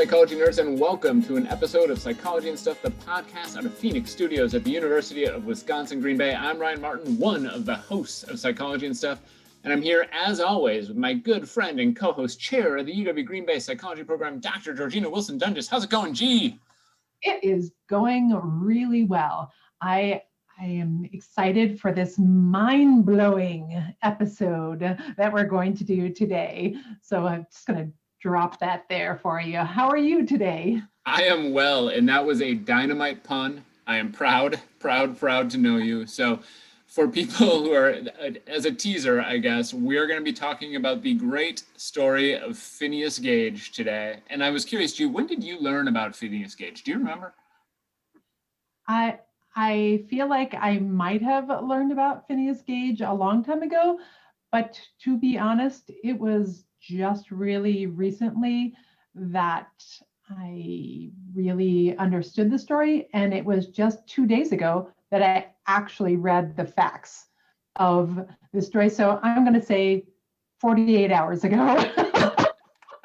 psychology nerds, and welcome to an episode of Psychology and Stuff, the podcast out of Phoenix Studios at the University of Wisconsin, Green Bay. I'm Ryan Martin, one of the hosts of Psychology and Stuff, and I'm here, as always, with my good friend and co-host, chair of the UW Green Bay Psychology Program, Dr. Georjeanna Wilson-Dunges. How's it going, G? It is going really well. I am excited for this mind-blowing episode that we're going to do today. So I'm just going to drop that there for you. How are you today? I am well, and that was a dynamite pun. I am proud to know you. So for people who are, as a teaser, I guess, we're going to be talking about the great story of Phineas Gage today. And I was curious, G, when did you learn about Phineas Gage? Do you remember? I feel like I might have learned about Phineas Gage a long time ago, but to be honest, it was just really recently that I really understood the story. And it was just 2 days ago that I actually read the facts of the story. So I'm going to say 48 hours ago.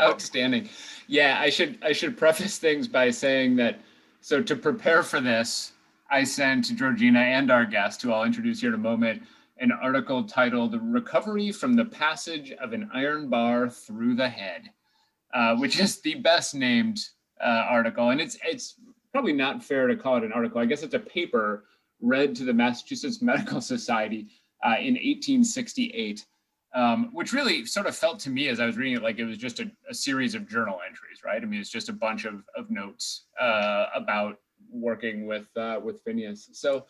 Outstanding. Yeah, I should preface things by saying that, so to prepare for this, I sent Georjeanna and our guest, who I'll introduce here in a moment, an article titled "Recovery from the Passage of an Iron Bar Through the Head," which is the best named article. And it's probably not fair to call it an article. I guess it's a paper read to the Massachusetts Medical Society in 1868, which really sort of felt to me as I was reading it like it was just a series of journal entries, right? I mean, it's just a bunch of notes about working with Phineas. So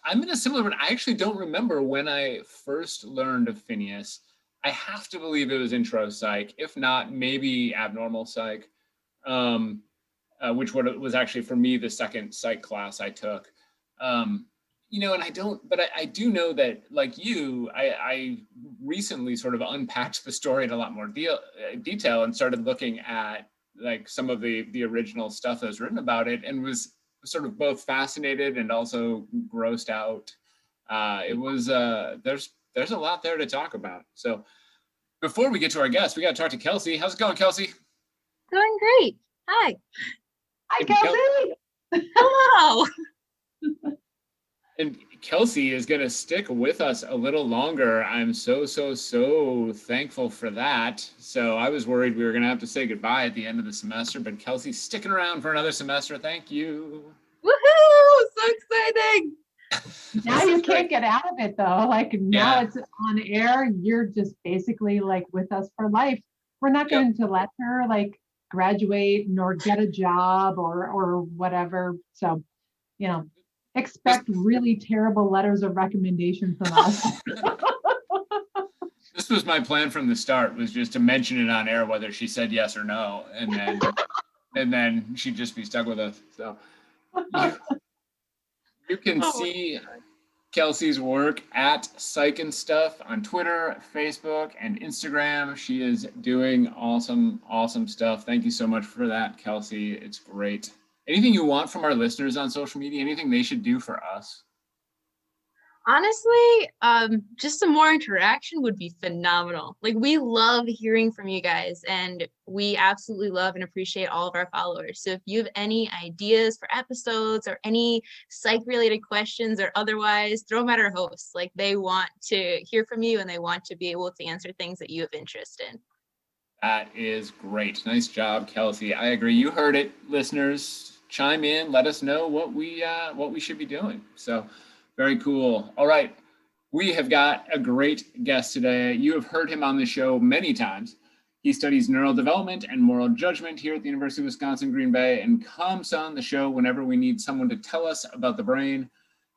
I'm in a similar one. I actually don't remember when I first learned of Phineas. I have to believe it was intro psych, if not maybe abnormal psych, which was actually for me the second psych class I took. And I do know that, like you, I recently sort of unpacked the story in a lot more detail and started looking at like some of the original stuff that was written about it, and was sort of both fascinated and also grossed out. It was there's a lot there to talk about. So before we get to our guest, we got to talk to Kelsey. How's it going, Kelsey? Going great. Hi. Hi, Kelsey. Hello. And Kelsey is going to stick with us a little longer. I'm so thankful for that. So I was worried we were going to have to say goodbye at the end of the semester, but Kelsey's sticking around for another semester. Thank you. Woohoo! So exciting. Now you can't get out of it though. Like now it's on air. You're just basically like with us for life. We're not going to let her like graduate nor get a job or whatever. So, expect really terrible letters of recommendation from us. This was my plan from the start, was just to mention it on air, whether she said yes or no, and then she'd just be stuck with us. So you can see Kelsey's work at Psych and Stuff on Twitter, Facebook, and Instagram. She is doing awesome stuff. Thank you so much for that, Kelsey. It's great. Anything you want from our listeners on social media? Anything they should do for us? Honestly, just some more interaction would be phenomenal. Like, we love hearing from you guys, and we absolutely love and appreciate all of our followers. So if you have any ideas for episodes or any psych-related questions or otherwise, throw them at our hosts. Like, they want to hear from you, and they want to be able to answer things that you have interest in. That is great. Nice job, Kelsey. I agree. You heard it, listeners. Chime in. Let us know what we should be doing. So very cool. All right. We have got a great guest today. You have heard him on the show many times. He studies neural development and moral judgment here at the University of Wisconsin, Green Bay, and comes on the show whenever we need someone to tell us about the brain.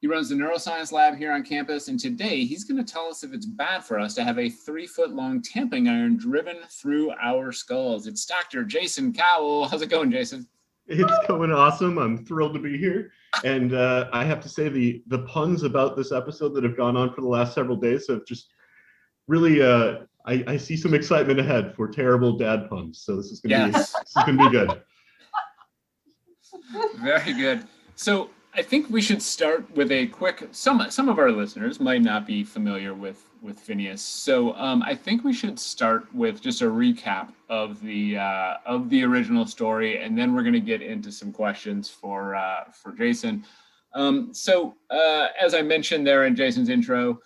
He runs the neuroscience lab here on campus, and today he's going to tell us if it's bad for us to have a 3-foot-long tamping iron driven through our skulls. It's Dr. Jason Cowell. How's it going, Jason? It's going awesome. I'm thrilled to be here. And I have to say the puns about this episode that have gone on for the last several days have just really, I see some excitement ahead for terrible dad puns. So this is going to be good. Very good. So I think we should start with a quick, some of our listeners might not be familiar with Phineas. So I think we should start with just a recap of the original story, and then we're going to get into some questions for Jason. As I mentioned there in Jason's intro,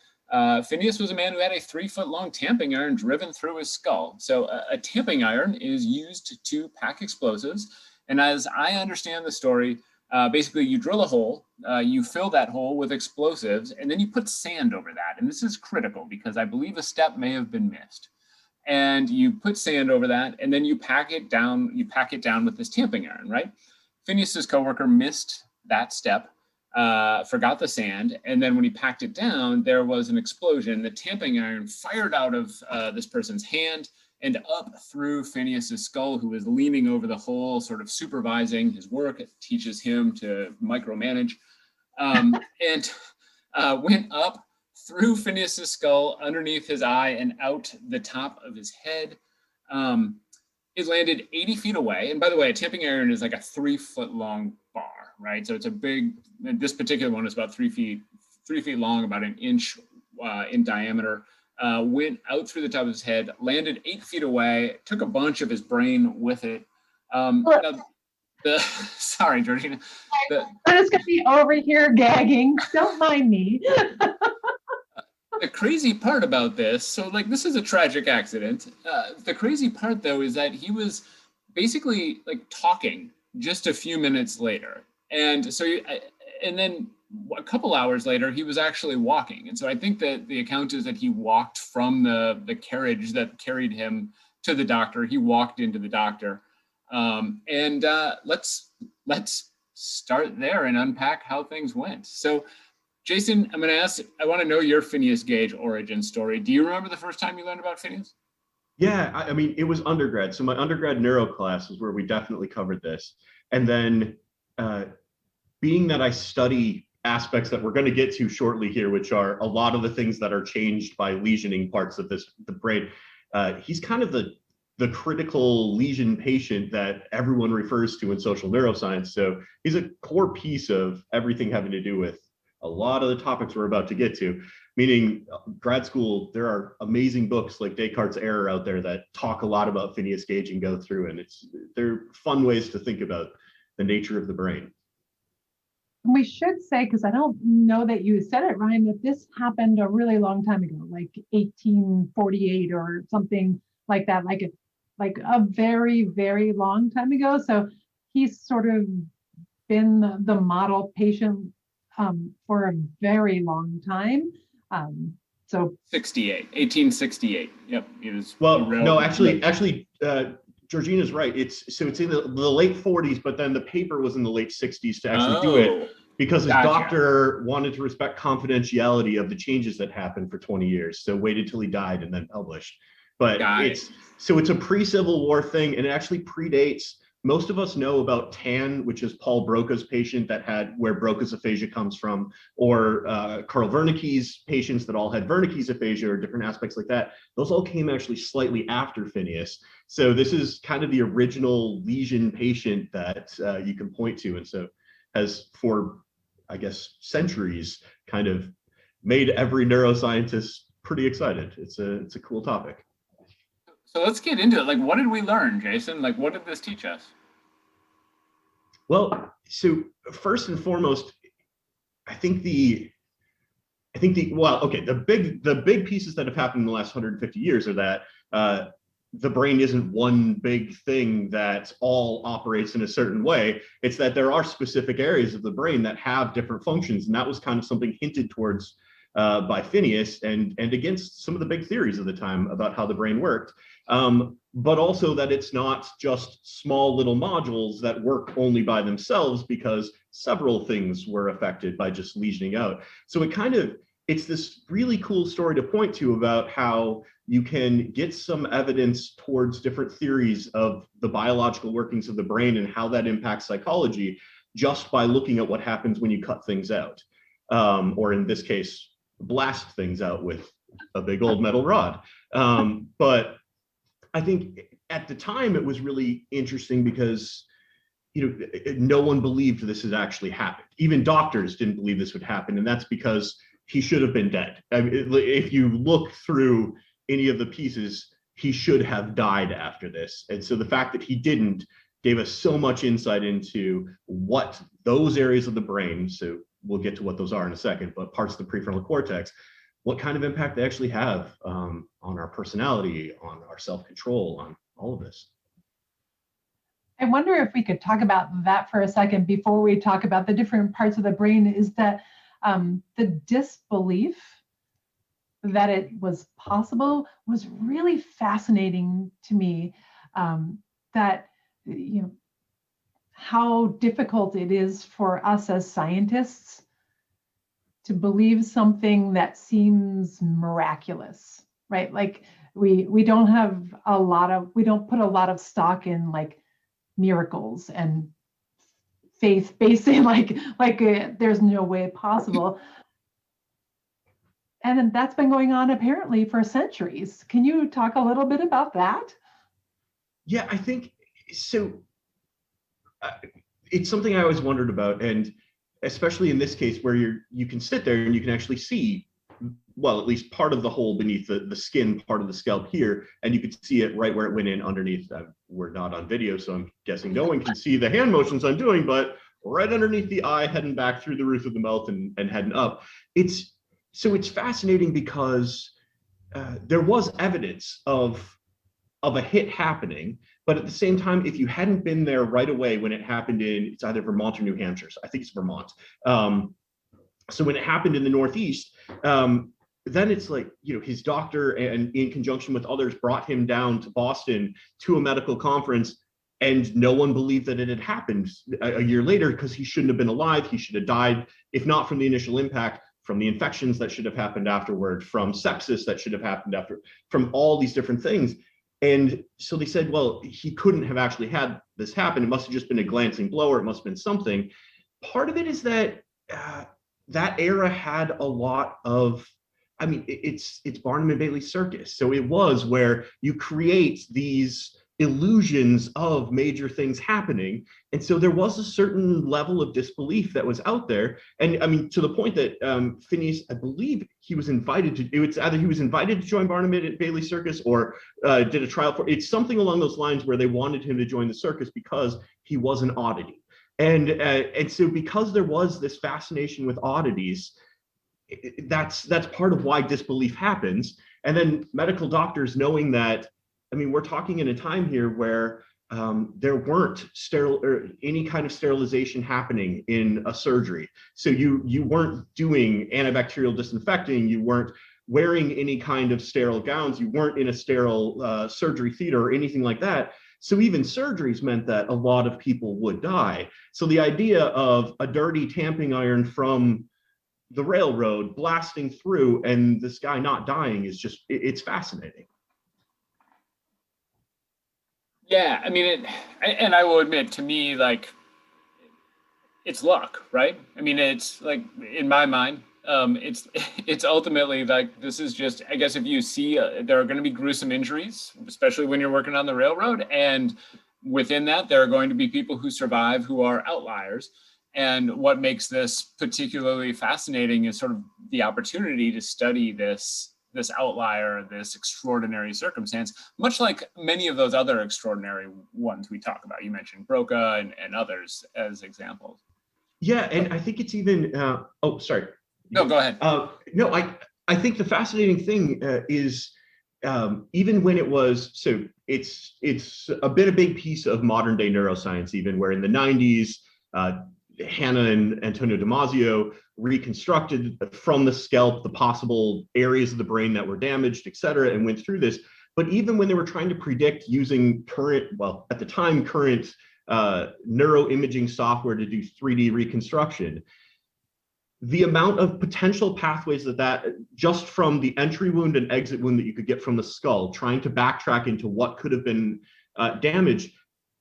Phineas was a man who had a 3-foot-long tamping iron driven through his skull. So a tamping iron is used to pack explosives. And as I understand the story, basically you drill a hole, you fill that hole with explosives, and then you put sand over that. And this is critical because I believe a step may have been missed. And you put sand over that, and then you pack it down with this tamping iron, right? Phineas's coworker missed that step, forgot the sand, and then when he packed it down, there was an explosion. The tamping iron fired out of this person's hand and up through Phineas's skull, who was leaning over the hole, sort of supervising his work. It teaches him to micromanage, and went up through Phineas's skull, underneath his eye, and out the top of his head. It landed 80 feet away. And by the way, a tamping iron is like a 3-foot-long bar, right? So it's a big, this particular one is about 3 feet long, about an inch in diameter. Went out through the top of his head, landed 8 feet away, took a bunch of his brain with it. Sorry, Georjeanna. I'm just gonna be over here gagging. Don't mind me. The crazy part about this, so like this is a tragic accident. The crazy part though is that he was basically like talking just a few minutes later, and so and then a couple hours later he was actually walking. And so I think that the account is that he walked from the carriage that carried him to the doctor. He walked into the doctor, and let's start there and unpack how things went. So Jason, I'm going to ask, I want to know your Phineas Gage origin story. Do you remember the first time you learned about Phineas? Yeah, I mean, it was undergrad. So my undergrad neuro class is where we definitely covered this. And then being that I study aspects that we're going to get to shortly here, which are a lot of the things that are changed by lesioning parts of the brain, he's kind of the critical lesion patient that everyone refers to in social neuroscience. So he's a core piece of everything having to do with a lot of the topics we're about to get to, meaning grad school, there are amazing books like Descartes' Error out there that talk a lot about Phineas Gage and go through, and they're fun ways to think about the nature of the brain. We should say, because I don't know that you said it, Ryan, that this happened a really long time ago, like 1848 or something like that, like a very, very long time ago. So he's sort of been the model patient for a very long time. So 1868. Yep. It was. Well, no, actually, Georjeanna's right. It's in the late 40s, but then the paper was in the late 60s to actually do it because his doctor wanted to respect confidentiality of the changes that happened for 20 years. So waited till he died and then published. But it's a pre-Civil War thing, and it actually predates. Most of us know about TAN, which is Paul Broca's patient where Broca's aphasia comes from, or Carl Wernicke's patients that all had Wernicke's aphasia or different aspects like that. Those all came actually slightly after Phineas. So this is kind of the original lesion patient that you can point to. And so has for, I guess, centuries kind of made every neuroscientist pretty excited. It's a cool topic. So let's get into it. Like, what did we learn, Jason? Like, what did this teach us? Well, so first and foremost, the big pieces that have happened in the last 150 years are that the brain isn't one big thing that all operates in a certain way. It's that there are specific areas of the brain that have different functions, and that was kind of something hinted towards by Phineas and against some of the big theories of the time about how the brain worked. But also that it's not just small little modules that work only by themselves, because several things were affected by just lesioning out. So it's this really cool story to point to about how you can get some evidence towards different theories of the biological workings of the brain and how that impacts psychology just by looking at what happens when you cut things out, or in this case, blast things out with a big old metal rod. But I think at the time it was really interesting because no one believed this had actually happened. Even doctors didn't believe this would happen, and that's because he should have been dead. I mean, if you look through any of the pieces, he should have died after this. And so the fact that he didn't gave us so much insight into what those areas of the brain, so we'll get to what those are in a second, but parts of the prefrontal cortex, what kind of impact they actually have on our personality, on our self-control, on all of this. I wonder if we could talk about that for a second before we talk about the different parts of the brain. Is that the disbelief that it was possible was really fascinating to me. That, how difficult it is for us as scientists to believe something that seems miraculous, right? Like we don't put a lot of stock in like miracles and faith basing, there's no way possible. And that's been going on apparently for centuries. Can you talk a little bit about that? Yeah, I think so. It's something I always wondered about, and especially in this case where you can sit there and you can actually see, well, at least part of the hole beneath the skin part of the scalp here, and you could see it right where it went in underneath. We're not on video, so I'm guessing no one can see the hand motions I'm doing, but right underneath the eye, heading back through the roof of the mouth and heading up. It's fascinating because there was evidence of a hit happening, but at the same time, if you hadn't been there right away when it happened it's either Vermont or New Hampshire. So I think it's Vermont. So when it happened in the Northeast, then it's like, his doctor and in conjunction with others brought him down to Boston to a medical conference, and no one believed that it had happened a year later because he shouldn't have been alive. He should have died, if not from the initial impact, from the infections that should have happened afterward, from sepsis that should have happened after, from all these different things. And so they said, well, he couldn't have actually had this happen. It must have just been a glancing blow, or it must have been something. Part of it is that that era had a lot of, it's Barnum and Bailey circus. So it was where you create these illusions of major things happening. And so there was a certain level of disbelief that was out there. And to the point that Phineas, I believe he was invited to, it's either he was invited to join Barnum and Bailey circus or did a trial for, it's something along those lines where they wanted him to join the circus because he was an oddity. And so because there was this fascination with oddities, that's part of why disbelief happens. And then medical doctors knowing that, we're talking in a time here where there weren't any kind of sterilization happening in a surgery. So you weren't doing antibacterial disinfecting, you weren't wearing any kind of sterile gowns, you weren't in a sterile surgery theater or anything like that. So even surgeries meant that a lot of people would die. So the idea of a dirty tamping iron from the railroad blasting through and this guy not dying is just, it's fascinating. Yeah, and I will admit, to me, like, it's luck, right? It's like, in my mind, it's ultimately like, this is just, I guess, if you see there are going to be gruesome injuries, especially when you're working on the railroad, and within that, there are going to be people who survive who are outliers. And what makes this particularly fascinating is sort of the opportunity to study this outlier, this extraordinary circumstance, much like many of those other extraordinary ones we talk about. You mentioned Broca and others as examples. Yeah, and I think it's even, oh, sorry. No, go ahead. No, I think the fascinating thing is even when it was, so it's a big piece of modern day neuroscience, even where in the 90s, Hannah and Antonio Damasio reconstructed from the scalp the possible areas of the brain that were damaged, et cetera, and went through this. But even when they were trying to predict using current neuroimaging software to do 3D reconstruction, the amount of potential pathways that just from the entry wound and exit wound that you could get from the skull, trying to backtrack into what could have been damaged,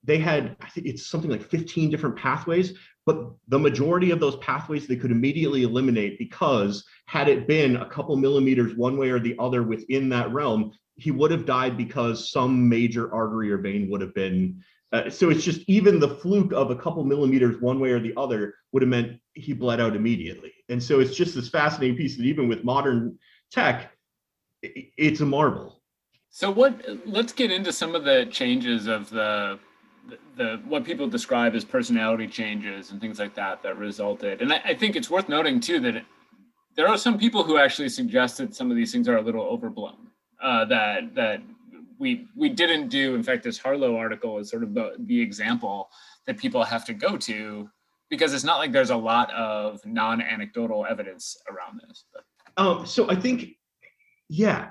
they had, I think it's something like 15 different pathways, but the majority of those pathways they could immediately eliminate, because had it been a couple millimeters one way or the other within that realm, he would have died because some major artery or vein would have been So it's just even the fluke of a couple millimeters one way or the other would have meant he bled out immediately. And so it's just this fascinating piece that even with modern tech, it's a marvel. So let's get into some of the changes of the what people describe as personality changes and things like that resulted. And I think it's worth noting too that there are some people who actually suggest that some of these things are a little overblown, that we didn't do. In fact, this Harlow article is sort of the example that people have to go to, because it's not like there's a lot of non-anecdotal evidence around this. So I think, yeah,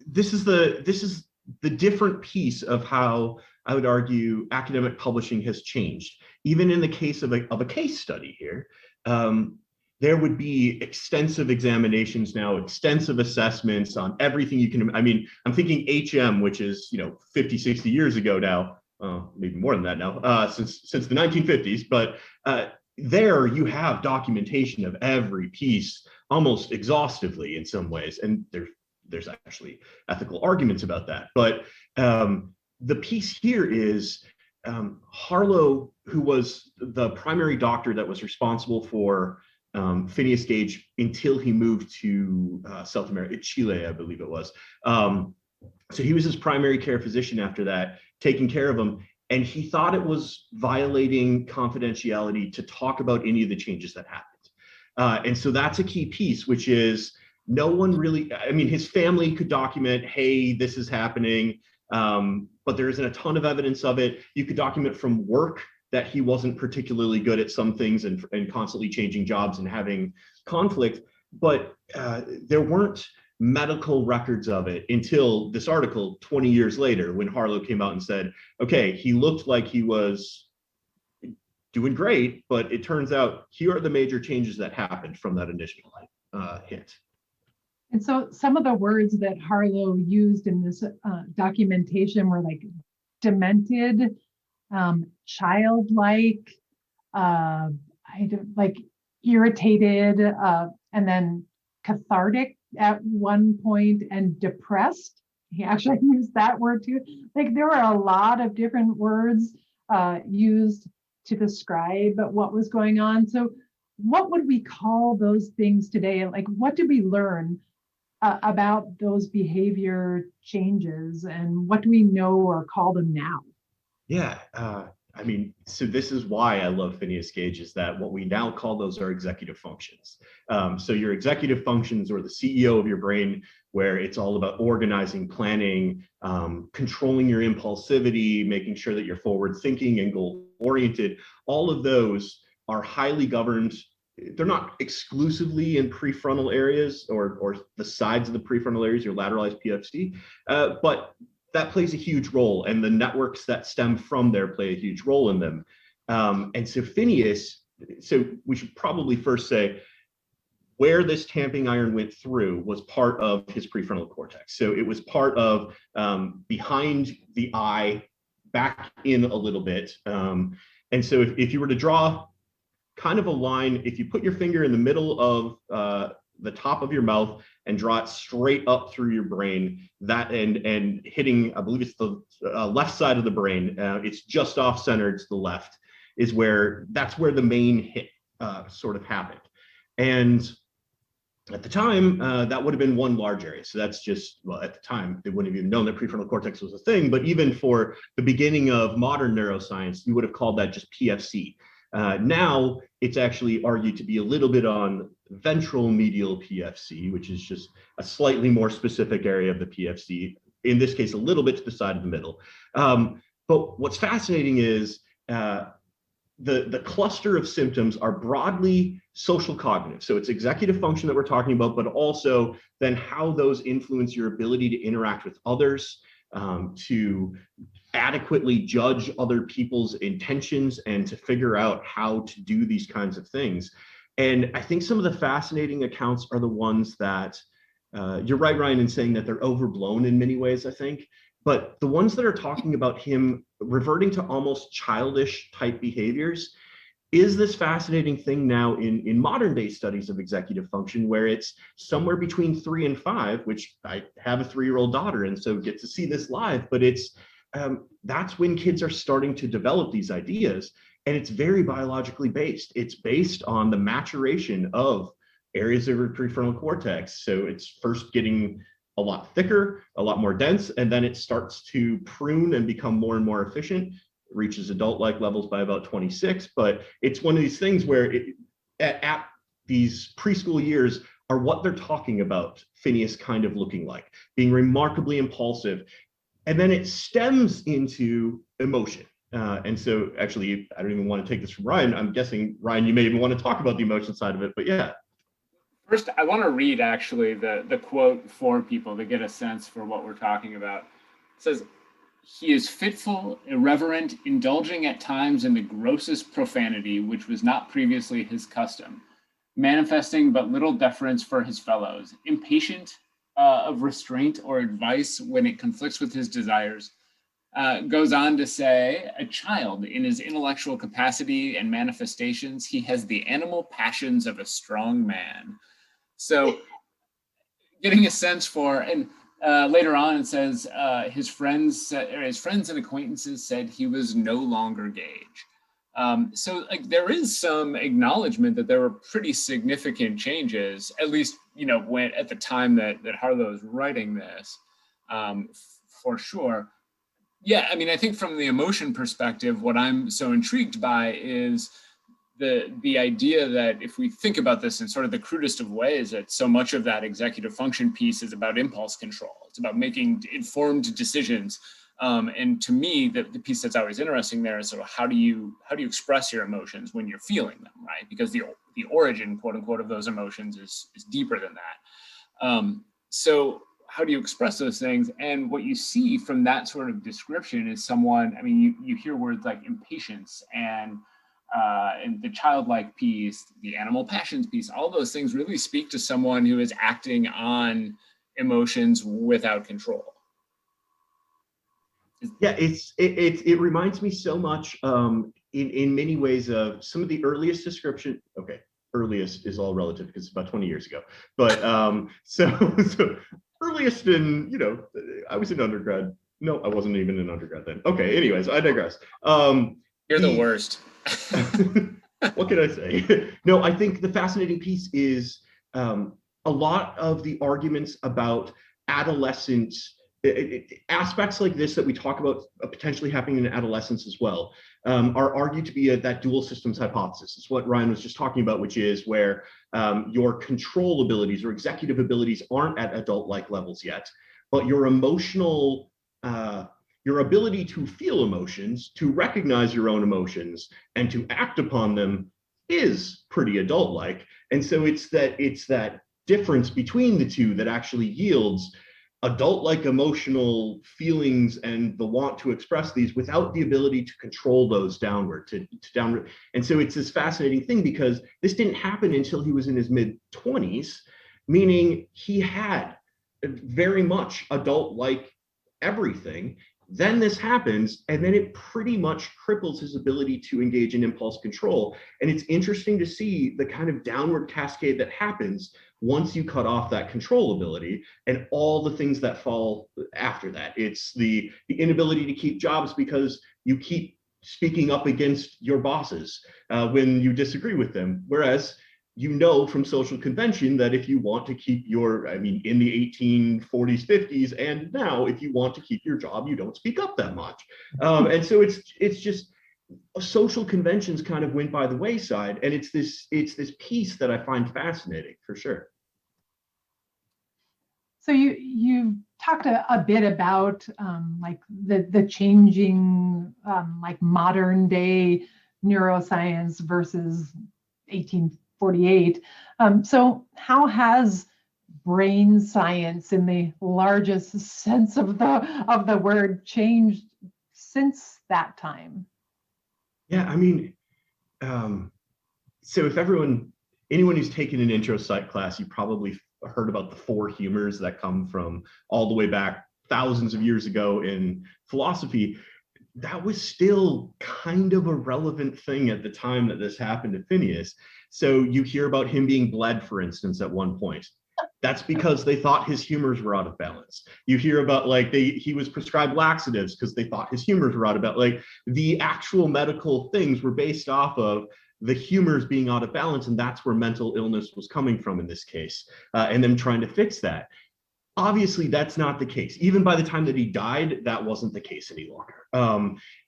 this is the different piece of how I would argue academic publishing has changed. Even in the case of a case study here, there would be extensive examinations now, extensive assessments on everything you can. I mean, I'm thinking HM, which is 50, 60 years ago now, maybe more than that now, since the 1950s. But there you have documentation of every piece almost exhaustively in some ways, and there's actually ethical arguments about that. But the piece here is Harlow, who was the primary doctor that was responsible for Phineas Gage until he moved to South America, Chile, I believe it was. So he was his primary care physician after that, taking care of him. And he thought it was violating confidentiality to talk about any of the changes that happened. And so that's a key piece, which is no one really, I mean, his family could document, hey, this is happening, but there isn't a ton of evidence of it. You could document from work that he wasn't particularly good at some things and constantly changing jobs and having conflict, but there weren't medical records of it until this article 20 years later, when Harlow came out and said, okay, he looked like he was doing great, but it turns out here are the major changes that happened from that initial hit. And so some of the words that Harlow used in this documentation were like demented, childlike, like irritated, and then cathartic at one point, and depressed. He actually used that word too. Like there were a lot of different words used to describe what was going on. So what would we call those things today? Like what did we learn about those behavior changes, and what do we know or call them now? Yeah, I mean, so this is why I love Phineas Gage, is that what we now call those are executive functions. So your executive functions, or the CEO of your brain, where it's all about organizing, planning, controlling your impulsivity, making sure that you're forward thinking and goal oriented, all of those are highly governed. They're not exclusively in prefrontal areas or the sides of the prefrontal areas, your lateralized PFC, but that plays a huge role, and the networks that stem from there play a huge role in them. And so Phineas, so we should probably first say where this tamping iron went through was part of his prefrontal cortex. So it was part of behind the eye, back in a little bit. And so if you were to draw kind of a line, if you put your finger in the middle of the top of your mouth and draw it straight up through your brain, that and hitting, I believe it's the left side of the brain, it's just off center to the left, is that's where the main hit sort of happened. And at the time, that would have been one large area. So that's just, well, at the time, they wouldn't have even known that prefrontal cortex was a thing, but even for the beginning of modern neuroscience, you would have called that just PFC. Now it's actually argued to be a little bit on ventral medial PFC, which is just a slightly more specific area of the PFC, in this case, a little bit to the side of the middle. But what's fascinating is the cluster of symptoms are broadly social cognitive. So it's executive function that we're talking about, but also then how those influence your ability to interact with others, to adequately judge other people's intentions, and to figure out how to do these kinds of things. And I think some of the fascinating accounts are the ones that, you're right, Ryan, in saying that they're overblown in many ways, I think, but the ones that are talking about him reverting to almost childish type behaviors is this fascinating thing now in modern day studies of executive function, where it's somewhere between 3 and 5, which I have a 3-year-old daughter, and so get to see this live, but it's that's when kids are starting to develop these ideas. And it's very biologically based. It's based on the maturation of areas of your prefrontal cortex. So it's first getting a lot thicker, a lot more dense, and then it starts to prune and become more and more efficient. It reaches adult-like levels by about 26, but it's one of these things where at these preschool years are what they're talking about Phineas kind of looking like, being remarkably impulsive. And then it stems into emotion. And so actually, I don't even want to take this from Ryan. I'm guessing, Ryan, you may even want to talk about the emotion side of it, but yeah. First, I want to read actually the quote for people to get a sense for what we're talking about. It says, "He is fitful, irreverent, indulging at times in the grossest profanity, which was not previously his custom, manifesting but little deference for his fellows, impatient of restraint or advice when it conflicts with his desires." Goes on to say, "A child in his intellectual capacity and manifestations, he has the animal passions of a strong man." So getting a sense for, and later on it says his friends and acquaintances said he was no longer Gage. So like there is some acknowledgement that there were pretty significant changes, at least, when at the time that Harlow is writing this, for sure. Yeah, I mean, I think from the emotion perspective, what I'm so intrigued by is the idea that if we think about this in sort of the crudest of ways, that so much of that executive function piece is about impulse control. It's about making informed decisions. And to me, the piece that's always interesting there is sort of how do you express your emotions when you're feeling them, right? Because the origin, quote unquote, of those emotions is deeper than that. So how do you express those things? And what you see from that sort of description is someone, I mean, you hear words like impatience and the childlike piece, the animal passions piece, all those things really speak to someone who is acting on emotions without control. Yeah, it reminds me so much in many ways of some of the earliest description. Okay, earliest is all relative because it's about 20 years ago. But so earliest in, I was in undergrad. No, I wasn't even in undergrad then. Okay, anyways, I digress. You're the worst. What can I say? No, I think the fascinating piece is a lot of the arguments about adolescence, aspects like this that we talk about potentially happening in adolescence as well, are argued to be that dual systems hypothesis. It's what Ryan was just talking about, which is where your control abilities or executive abilities aren't at adult-like levels yet, but your emotional, your ability to feel emotions, to recognize your own emotions, and to act upon them is pretty adult-like. And so it's that difference between the two that actually yields adult-like emotional feelings and the want to express these without the ability to control those downward. And so it's this fascinating thing because this didn't happen until he was in his mid-20s, meaning he had very much adult-like everything. Then this happens, and then it pretty much cripples his ability to engage in impulse control. And it's interesting to see the kind of downward cascade that happens once you cut off that control ability and all the things that fall after that. It's the inability to keep jobs because you keep speaking up against your bosses when you disagree with them. Whereas from social convention that if you want to keep in the 1840s, 50s, and now, if you want to keep your job, you don't speak up that much. And so it's just social conventions kind of went by the wayside, and it's this piece that I find fascinating for sure. So you talked a bit about like the changing like modern day neuroscience versus 1848. So how has brain science in the largest sense of the word changed since that time? Yeah, I mean, so if anyone who's taken an intro psych class, you probably heard about the 4 humors that come from all the way back thousands of years ago in philosophy. That was still kind of a relevant thing at the time that this happened to Phineas. So you hear about him being bled, for instance, at one point. That's because they thought his humors were out of balance. You hear about like he was prescribed laxatives because they thought his humors were out of balance. Like the actual medical things were based off of the humors being out of balance, and that's where mental illness was coming from in this case, and them trying to fix that. Obviously, that's not the case. Even by the time that he died, that wasn't the case any longer.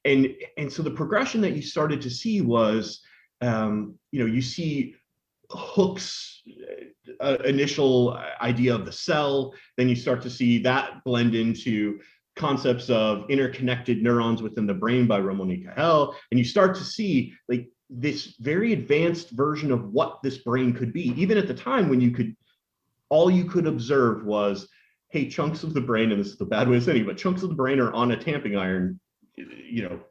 And so the progression that you started to see was, you see Hooke's initial idea of the cell, then you start to see that blend into concepts of interconnected neurons within the brain by Cowell, and you start to see like this very advanced version of what this brain could be. Even at the time when all you could observe was, hey, chunks of the brain, and this is the bad way of saying it, but chunks of the brain are on a tamping iron,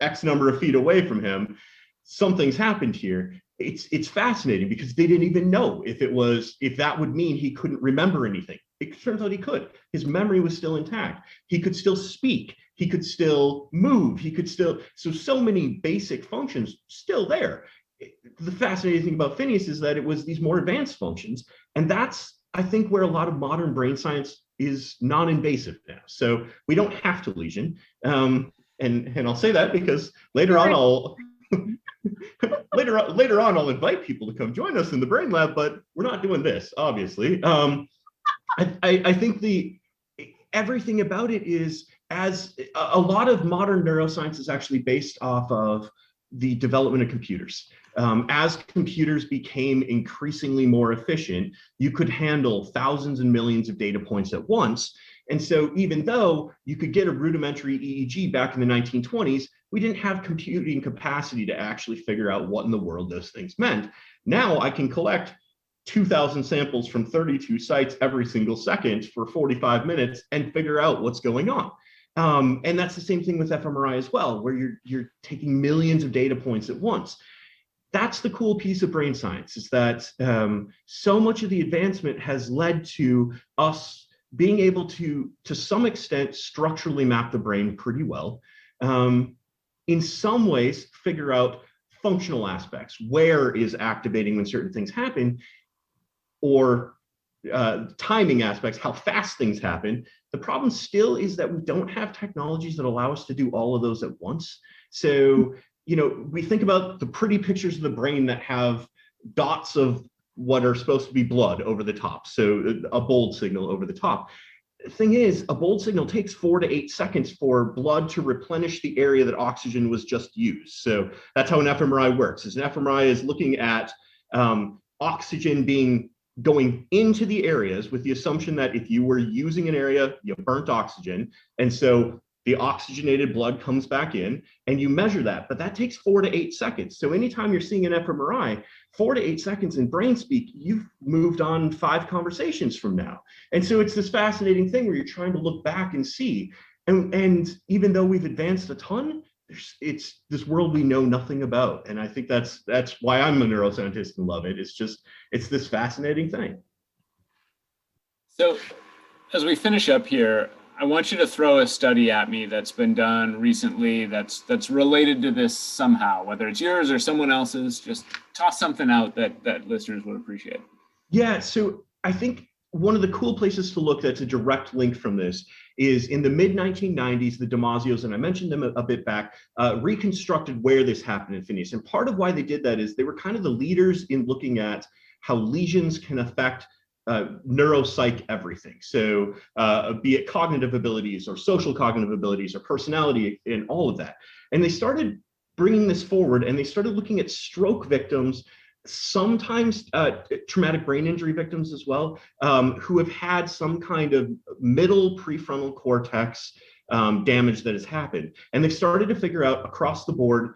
X number of feet away from him. Something's happened here. It's fascinating because they didn't even know if that would mean he couldn't remember anything. It turns out he could. His memory was still intact. He could still speak. He could still move. He could still, so many basic functions still there. The fascinating thing about Phineas is that it was these more advanced functions. And that's, I think, where a lot of modern brain science is non-invasive now. So we don't have to lesion. And I'll say that because later on I'll invite people to come join us in the brain lab, but we're not doing this, obviously. I think everything about it is, as a lot of modern neuroscience is actually based off of the development of computers. As computers became increasingly more efficient, you could handle thousands and millions of data points at once. And so even though you could get a rudimentary EEG back in the 1920s, we didn't have computing capacity to actually figure out what in the world those things meant. Now I can collect 2,000 samples from 32 sites every single second for 45 minutes and figure out what's going on. And that's the same thing with fMRI as well, where you're taking millions of data points at once. That's the cool piece of brain science, is that so much of the advancement has led to us being able to some extent, structurally map the brain pretty well. In some ways, figure out functional aspects, where is activating when certain things happen, or timing aspects, how fast things happen. The problem still is that we don't have technologies that allow us to do all of those at once. So, we think about the pretty pictures of the brain that have dots of what are supposed to be blood over the top. So a bold signal over the top. The thing is, a bold signal takes 4 to 8 seconds for blood to replenish the area that oxygen was just used. So that's how an fMRI works. An fMRI is looking at oxygen going into the areas with the assumption that if you were using an area, you burnt oxygen. And so the oxygenated blood comes back in and you measure that, but that takes 4 to 8 seconds. So anytime you're seeing an fMRI, 4 to 8 seconds in brain speak, you've moved on 5 conversations from now. And so it's this fascinating thing where you're trying to look back and see. And even though we've advanced a ton, it's this world we know nothing about. And I think that's why I'm a neuroscientist and love it. It's this fascinating thing. So as we finish up here, I want you to throw a study at me that's been done recently that's related to this somehow, whether it's yours or someone else's. Just toss something out that listeners would appreciate. Yeah, so I think one of the cool places to look that's a direct link from this is in the mid-1990s, the Damasios, and I mentioned them a bit back, reconstructed where this happened in Phineas. And part of why they did that is they were kind of the leaders in looking at how lesions can affect neuropsych everything. So be it cognitive abilities or social cognitive abilities or personality and all of that. And they started bringing this forward and they started looking at stroke victims, sometimes traumatic brain injury victims as well, who have had some kind of middle prefrontal cortex damage that has happened. And they started to figure out across the board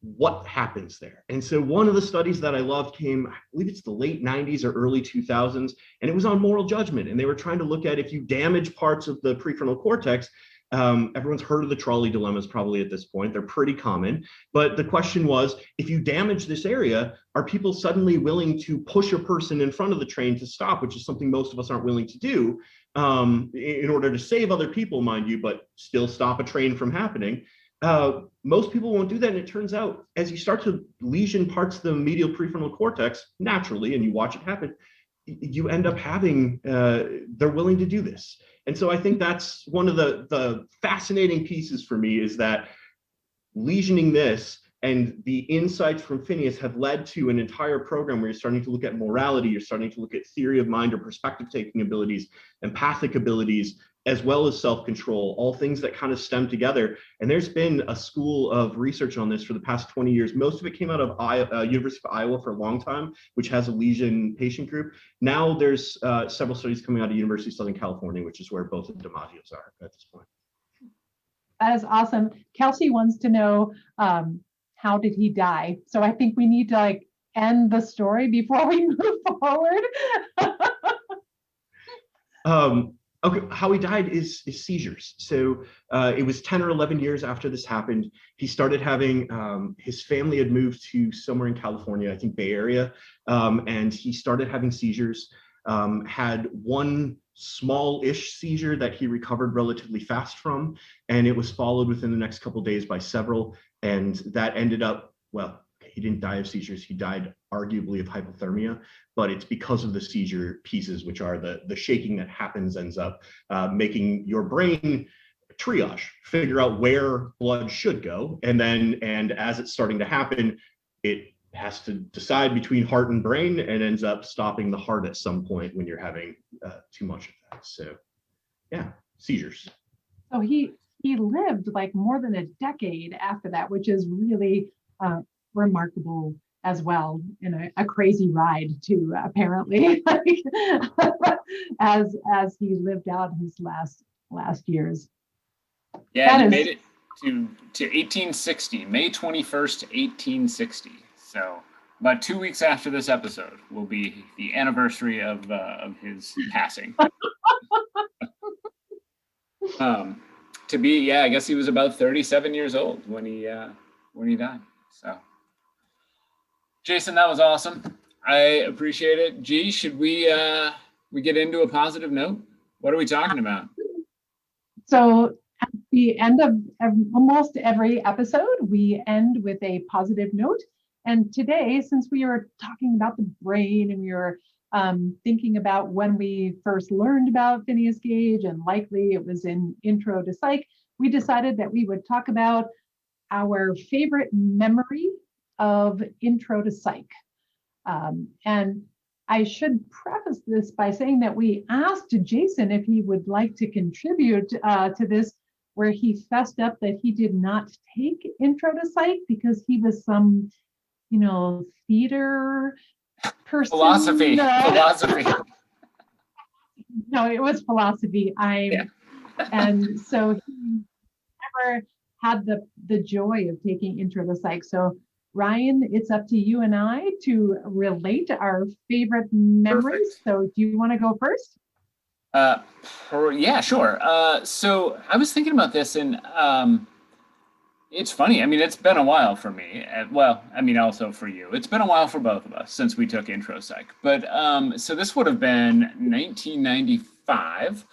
what happens there. And so one of the studies that I loved came, I believe it's the late 90s or early 2000s, and it was on moral judgment. And they were trying to look at if you damage parts of the prefrontal cortex, everyone's heard of the trolley dilemmas probably at this point, they're pretty common. But the question was, if you damage this area, are people suddenly willing to push a person in front of the train to stop, which is something most of us aren't willing to do in order to save other people, mind you, but still stop a train from happening. Most people won't do that. And it turns out as you start to lesion parts of the medial prefrontal cortex naturally, and you watch it happen, you end up having, they're willing to do this. And so I think that's one of the fascinating pieces for me, is that lesioning this and the insights from Phineas have led to an entire program where you're starting to look at morality, you're starting to look at theory of mind or perspective taking abilities, empathic abilities, as well as self-control, all things that kind of stem together. And there's been a school of research on this for the past 20 years. Most of it came out of University of Iowa for a long time, which has a lesion patient group. Now there's several studies coming out of University of Southern California, which is where both of the DiMaggios are at this point. That is awesome. Kelsey wants to know, how did he die? So I think we need to like end the story before we move forward. Okay, how he died is seizures. So it was 10 or 11 years after this happened. He started having, his family had moved to somewhere in California, I think Bay Area, and he started having seizures, had one small-ish seizure that he recovered relatively fast from, and it was followed within the next couple of days by several, and that ended up, well, he didn't die of seizures, he died arguably of hypothermia, but it's because of the seizure pieces, which are the shaking that happens, ends up making your brain triage, figure out where blood should go, and as it's starting to happen, it has to decide between heart and brain, and ends up stopping the heart at some point when you're having too much of that. So yeah, seizures. So he lived like more than a decade after that, which is really remarkable as well, and a crazy ride too, apparently, as he lived out his last years. Yeah, he made it to 1860, May 21st, 1860. So about 2 weeks after this episode will be the anniversary of his passing. I guess he was about 37 years old when he died. So, Jason, that was awesome. I appreciate it. G, should we get into a positive note? What are we talking about? So at the end of almost every episode, we end with a positive note. And today, since we are talking about the brain and we were thinking about when we first learned about Phineas Gage, and likely it was in Intro to Psych, we decided that we would talk about our favorite memory of Intro to Psych. And I should preface this by saying that we asked Jason if he would like to contribute to this, where he fessed up that he did not take Intro to Psych because he was some, theater person. Philosophy. No, it was philosophy. And so he never had the joy of taking Intro to Psych. So Ryan, it's up to you and I to relate our favorite memories. Perfect. So do you want to go first? Yeah, sure. So I was thinking about this, and it's funny. I mean, it's been a while for me. Also for you. It's been a while for both of us since we took Intro Psych. But so this would have been 1995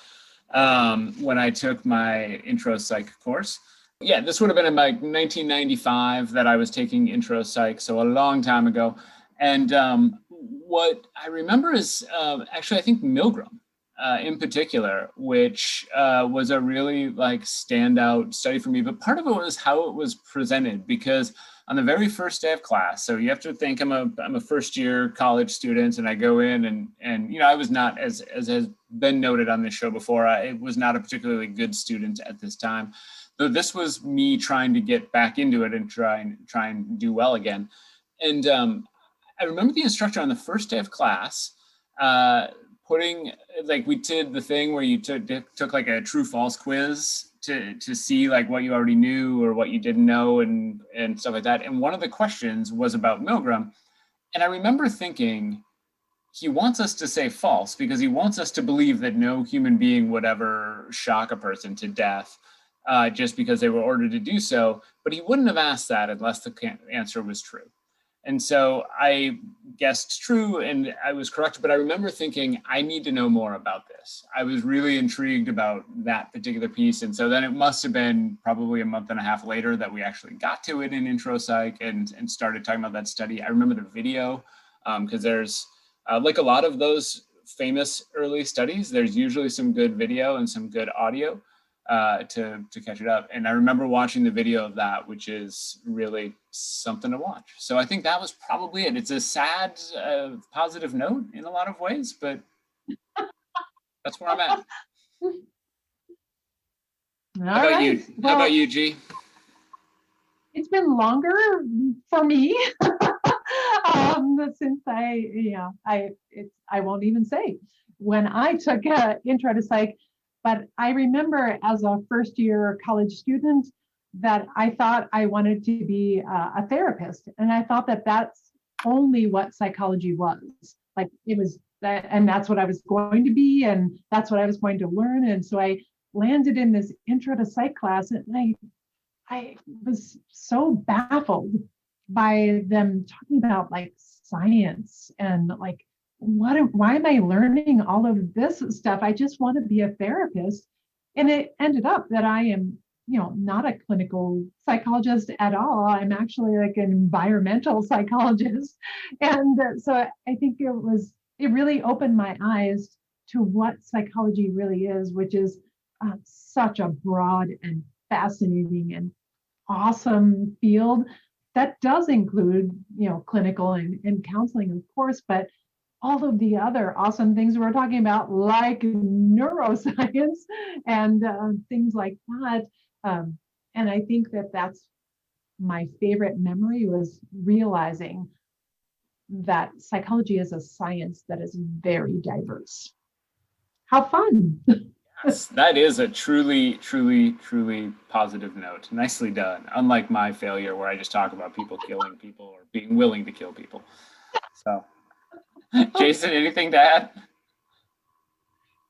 when I took my Intro Psych course. Yeah, this would have been in like 1995 that I was taking Intro Psych, so a long time ago. And what I remember is actually, I think Milgram in particular, which was a really like standout study for me. But part of it was how it was presented, because on the very first day of class, so you have to think I'm a first year college student, and I go in and I was not, as has been noted on this show before, I was not a particularly good student at this time. So this was me trying to get back into it and try and do well again. And I remember the instructor on the first day of class putting, like, we did the thing where you took like a true false quiz to see like what you already knew or what you didn't know and stuff like that. And one of the questions was about Milgram. And I remember thinking, he wants us to say false because he wants us to believe that no human being would ever shock a person to death just because they were ordered to do so. But he wouldn't have asked that unless the answer was true. And so I guessed true and I was correct, but I remember thinking, I need to know more about this. I was really intrigued about that particular piece. And so then it must have been probably a month and a half later that we actually got to it in Intro Psych and started talking about that study. I remember the video because there's like a lot of those famous early studies, there's usually some good video and some good audio to catch it up. And I remember watching the video of that, which is really something to watch. So I think that was probably it. It's a sad, positive note in a lot of ways, but that's where I'm at. How about you, G? It's been longer for me since I won't even say when I took intro to psych, but I remember as a first year college student that I thought I wanted to be a therapist, and I thought that that's only what psychology was. Like it was that, and that's what I was going to be, and that's what I was going to learn. And so I landed in this intro to psych class, and I was so baffled by them talking about like science and like why am I learning all of this stuff? I just want to be a therapist. And it ended up that I am, not a clinical psychologist at all. I'm actually like an environmental psychologist. And so I think it really opened my eyes to what psychology really is, which is such a broad and fascinating and awesome field that does include, clinical and counseling, of course, but all of the other awesome things we're talking about, like neuroscience and things like that. And I think that that's my favorite memory, was realizing that psychology is a science that is very diverse. How fun. Yes, that is a truly, truly, truly positive note. Nicely done. Unlike my failure where I just talk about people killing people or being willing to kill people. So, Jason, anything to add?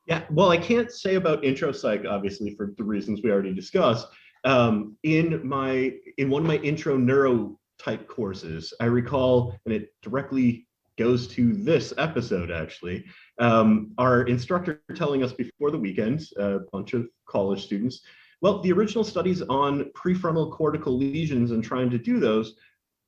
Yeah, well, I can't say about intro psych, obviously, for the reasons we already discussed. In one of my intro neuro type courses, I recall, and it directly goes to this episode, actually, our instructor telling us before the weekend, a bunch of college students, well, the original studies on prefrontal cortical lesions and trying to do those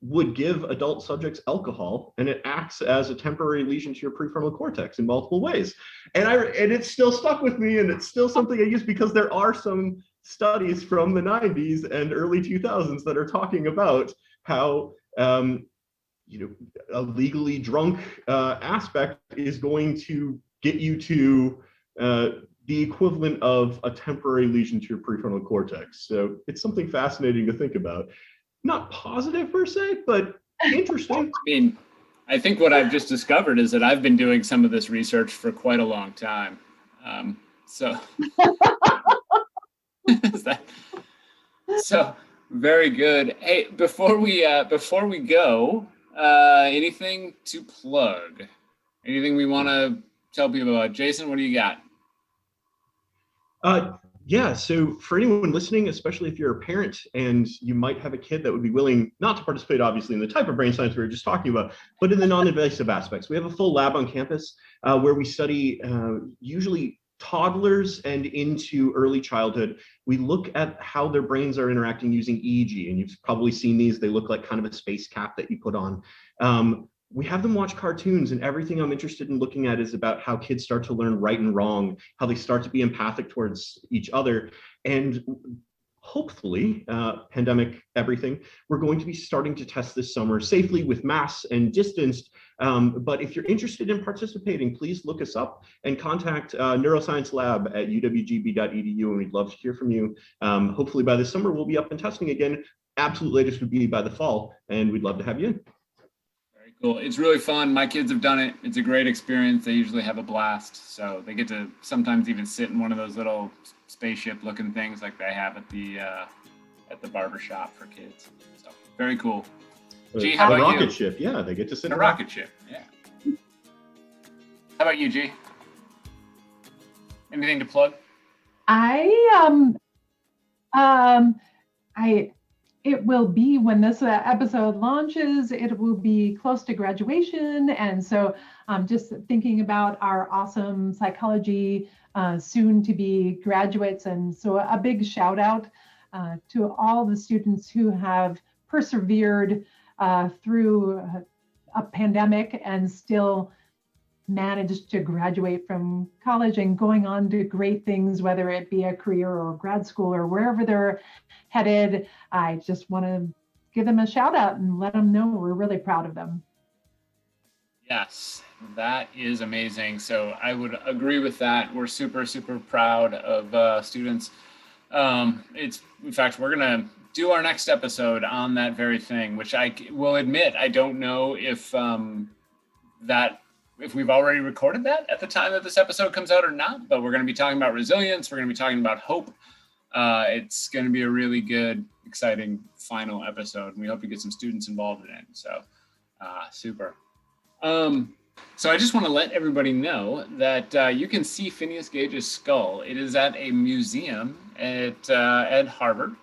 would give adult subjects alcohol, and it acts as a temporary lesion to your prefrontal cortex in multiple ways. And it's still stuck with me, and it's still something I use because there are some studies from the 90s and early 2000s that are talking about how a legally drunk aspect is going to get you to the equivalent of a temporary lesion to your prefrontal cortex. So it's something fascinating to think about. Not positive per se, but interesting. I mean, I think what I've just discovered is that I've been doing some of this research for quite a long time. So very good. Hey, before we go, anything to plug? Anything we want to tell people about? Jason, what do you got? Yeah, so for anyone listening, especially if you're a parent and you might have a kid that would be willing not to participate, obviously, in the type of brain science we were just talking about, but in the non-invasive aspects. We have a full lab on campus where we study usually toddlers and into early childhood. We look at how their brains are interacting using EEG, and you've probably seen these. They look like kind of a space cap that you put on. We have them watch cartoons, and everything I'm interested in looking at is about how kids start to learn right and wrong, how they start to be empathic towards each other. And hopefully, pandemic everything, we're going to be starting to test this summer safely with masks and distanced. But if you're interested in participating, please look us up and contact Neuroscience Lab at uwgb.edu, and we'd love to hear from you. Hopefully by this summer, we'll be up and testing again. Absolute latest would be by the fall, and we'd love to have you in. Cool. It's really fun. My kids have done it. It's a great experience. They usually have a blast. So they get to sometimes even sit in one of those little spaceship looking things like they have at the barber shop for kids. So very cool. G, how about rocket you? ship, yeah, they get to sit in a around. rocket ship, yeah. How about you, G? Anything to plug? It will be, when this episode launches, it will be close to graduation. And so just thinking about our awesome psychology soon to be graduates. And so a big shout out to all the students who have persevered through a pandemic and still managed to graduate from college and going on to great things, whether it be a career or grad school or wherever they're headed. I just want to give them a shout out and let them know we're really proud of them. Yes, that is amazing. So I would agree with that. We're super, super proud of students. It's, in fact, we're going to do our next episode on that very thing, which I will admit, I don't know if if we've already recorded that at the time that this episode comes out or not, but we're going to be talking about resilience. We're going to be talking about hope. It's going to be a really good, exciting final episode, and we hope to get some students involved in it. So super. So I just want to let everybody know that you can see Phineas Gage's skull. It is at a museum at Harvard.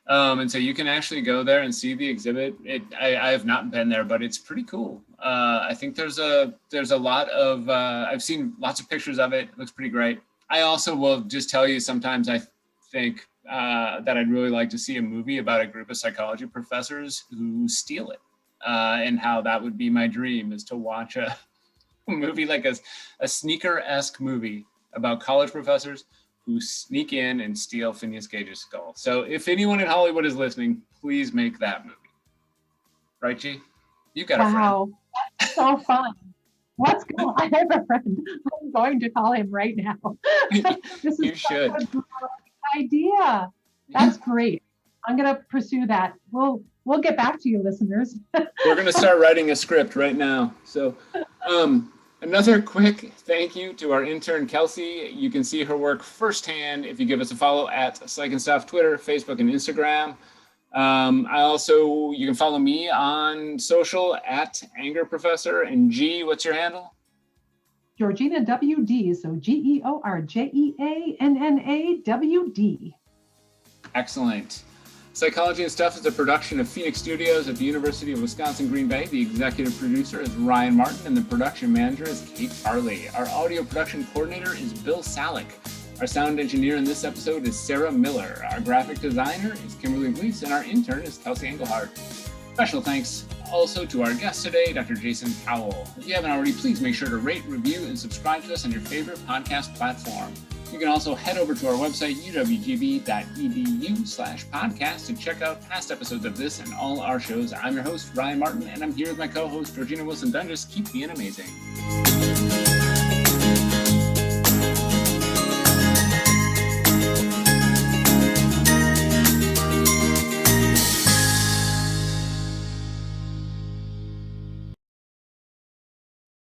And so you can actually go there and see the exhibit. I have not been there, but it's pretty cool. I think there's a lot of, I've seen lots of pictures of it. It looks pretty great. I also will just tell you, sometimes I think that I'd really like to see a movie about a group of psychology professors who steal it. And how that would be my dream, is to watch a movie like a sneaker-esque movie about college professors who sneak in and steal Phineas Gage's skull. So if anyone in Hollywood is listening, please make that movie. Right, G? You got a friend. Wow, that's so fun. What's going on? I have a friend. I'm going to call him right now. This is You should. such a great idea. That's great. I'm going to pursue that. We'll get back to you, listeners. We're going to start writing a script right now. So another quick thank you to our intern, Kelsey. You can see her work firsthand if you give us a follow at Psych and Stuff, Twitter, Facebook, and Instagram. You can follow me on social at Anger Professor. And G, what's your handle? Georjeanna WD, so GeorjeannaWD. Excellent. Psychology and Stuff is a production of Phoenix Studios at the University of Wisconsin, Green Bay. The executive producer is Ryan Martin, and the production manager is Kate Farley. Our audio production coordinator is Bill Salick. Our sound engineer in this episode is Sarah Miller. Our graphic designer is Kimberly Weiss, and our intern is Kelsey Engelhardt. Special thanks also to our guest today, Dr. Jason Cowell. If you haven't already, please make sure to rate, review, and subscribe to us on your favorite podcast platform. You can also head over to our website, uwgb.edu/podcast, to check out past episodes of this and all our shows. I'm your host, Ryan Martin, and I'm here with my co-host, Georjeanna Wilson-Dundas. Keep being amazing.